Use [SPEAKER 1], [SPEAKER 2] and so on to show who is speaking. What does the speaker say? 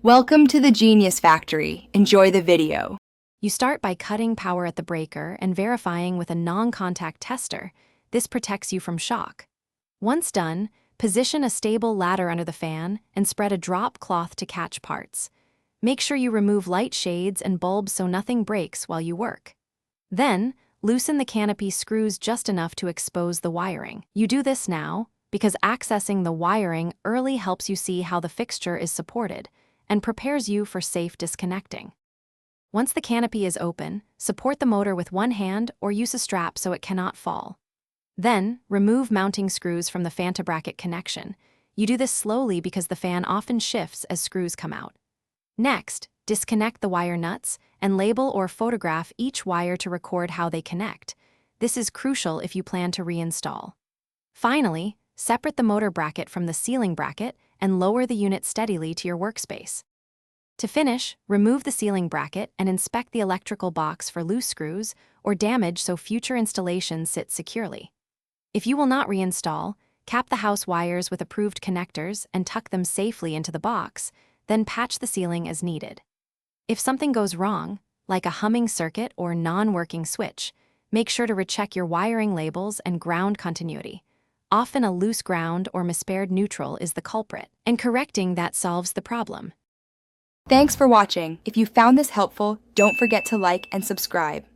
[SPEAKER 1] Welcome to the Genius Factory. Enjoy the video.
[SPEAKER 2] You start by cutting power at the breaker and verifying with a non-contact tester. This protects you from shock. Once done, position a stable ladder under the fan and spread a drop cloth to catch parts. Make sure you remove light shades and bulbs so nothing breaks while you work. Then, loosen the canopy screws just enough to expose the wiring. You do this now because accessing the wiring early helps you see how the fixture is supported and prepares you for safe disconnecting. Once the canopy is open, support the motor with one hand or use a strap so it cannot fall. Then, remove mounting screws from the fan to bracket connection. You do this slowly because the fan often shifts as screws come out. Next, disconnect the wire nuts and label or photograph each wire to record how they connect. This is crucial if you plan to reinstall. Finally, separate the motor bracket from the ceiling bracket and lower the unit steadily to your workspace. To finish, remove the ceiling bracket and inspect the electrical box for loose screws or damage so future installations sit securely. If you will not reinstall, cap the house wires with approved connectors and tuck them safely into the box, then patch the ceiling as needed. If something goes wrong, like a humming circuit or non-working switch, make sure to recheck your wiring labels and ground continuity. Often a loose ground or mispaired neutral is the culprit, and correcting that solves the problem.
[SPEAKER 1] Thanks for watching. If you found this helpful, don't forget to like and subscribe.